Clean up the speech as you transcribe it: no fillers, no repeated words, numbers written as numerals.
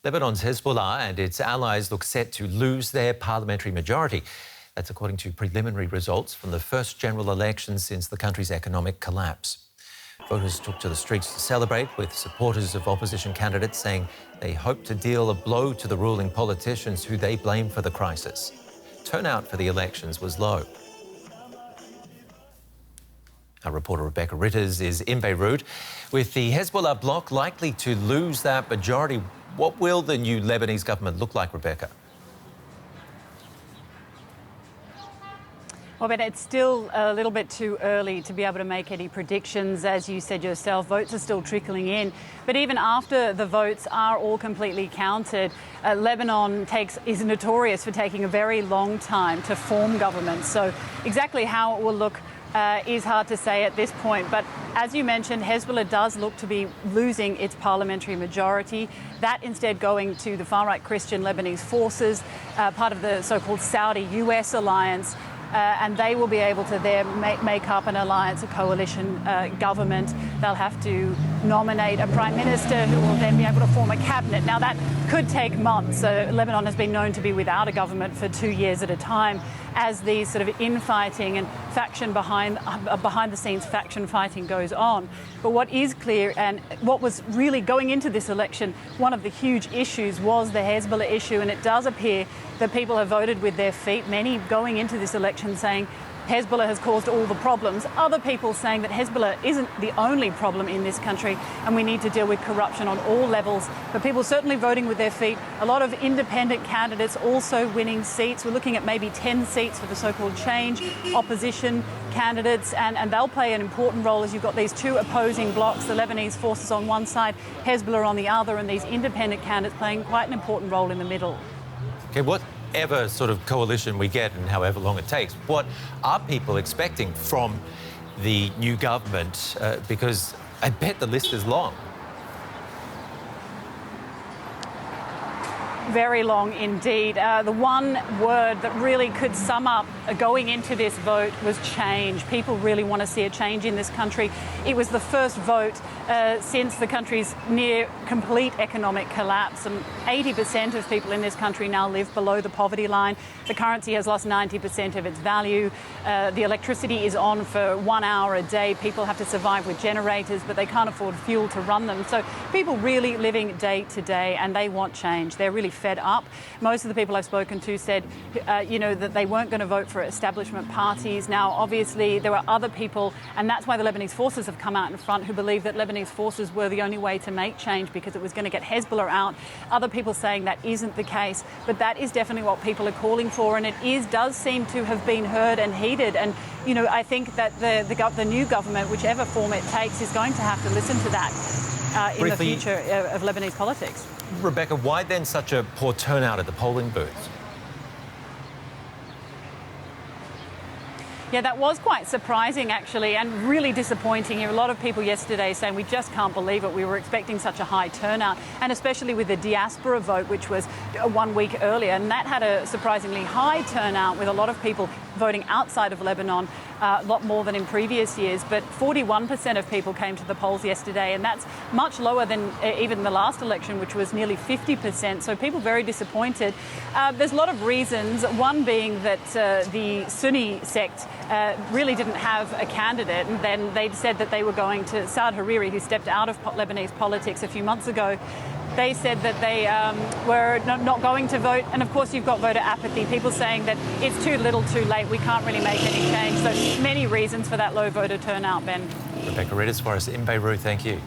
Lebanon's Hezbollah and its allies look set to lose their parliamentary majority. That's according to preliminary results from the first general election since the country's economic collapse. Voters took to the streets to celebrate, with supporters of opposition candidates saying they hope to deal a blow to the ruling politicians who they blame for the crisis. Turnout for the elections was low. Our reporter Rebecca Ritters is in Beirut. With the Hezbollah bloc likely to lose that majority, what will the new Lebanese government look like, Rebecca? Well, Ben, it's still a little bit too early to be able to make any predictions. As you said yourself, votes are still trickling in. But even after the votes are all completely counted, Lebanon is notorious for taking a very long time to form government. So exactly how it will look is hard to say at this point. But as you mentioned, Hezbollah does look to be losing its parliamentary majority. That instead going to the far-right Christian Lebanese Forces, part of the so-called Saudi-US alliance. And they will be able to there make up an alliance, a coalition government. They'll have to nominate a prime minister who will then be able to form a cabinet. Now, that could take months. Lebanon has been known to be without a government for 2 years at a time as these sort of infighting and faction behind-the-scenes faction fighting goes on. But what is clear, and what was really going into this election, one of the huge issues was the Hezbollah issue, and it does appear that people have voted with their feet, many going into this election saying Hezbollah has caused all the problems. Other people saying that Hezbollah isn't the only problem in this country and we need to deal with corruption on all levels. But people certainly voting with their feet. A lot of independent candidates also winning seats. We're looking at maybe 10 seats for the so-called change opposition candidates, and they'll play an important role as you've got these two opposing blocs, the Lebanese forces on one side, Hezbollah on the other, and these independent candidates playing quite an important role in the middle. Okay, whatever sort of coalition we get and however long it takes, what are people expecting from the new government? Because I bet the list is long. Very long indeed. The one word that really could sum up going into this vote was change. People really want to see a change in this country. It was the first vote since the country's near complete economic collapse. And 80% of people in this country now live below the poverty line. The currency has lost 90% of its value. The electricity is on for 1 hour a day. People have to survive with generators, but they can't afford fuel to run them. So people really living day to day, and they want change. They're really fed up. Most of the people I've spoken to said, that they weren't going to vote for establishment parties. Now, obviously, there are other people, and that's why the Lebanese forces have come out in front, who believe that Lebanese forces were the only way to make change because it was going to get Hezbollah out. Other people saying that isn't the case, but that is definitely what people are calling for, and it does seem to have been heard and heeded. And, I think that the new government, whichever form it takes, is going to have to listen to that in the future of Lebanese politics. Rebecca, why then such a poor turnout at the polling booths? Yeah, that was quite surprising, actually, and really disappointing. Here, a lot of people yesterday saying we just can't believe it. We were expecting such a high turnout, and especially with the diaspora vote, which was 1 week earlier, and that had a surprisingly high turnout with a lot of people voting outside of Lebanon, a lot more than in previous years. But 41% of people came to the polls yesterday, and that's much lower than even the last election, which was nearly 50%. So people very disappointed. There's a lot of reasons, one being that the Sunni sect really didn't have a candidate, and then they said that they were going to Saud Hariri, who stepped out of Lebanese politics a few months ago. They said that they were not going to vote. And of course, you've got voter apathy, people saying that it's too little too late, we can't really make any change. So many reasons for that low voter turnout, Ben. Rebecca Ritters for us in Beirut, thank you.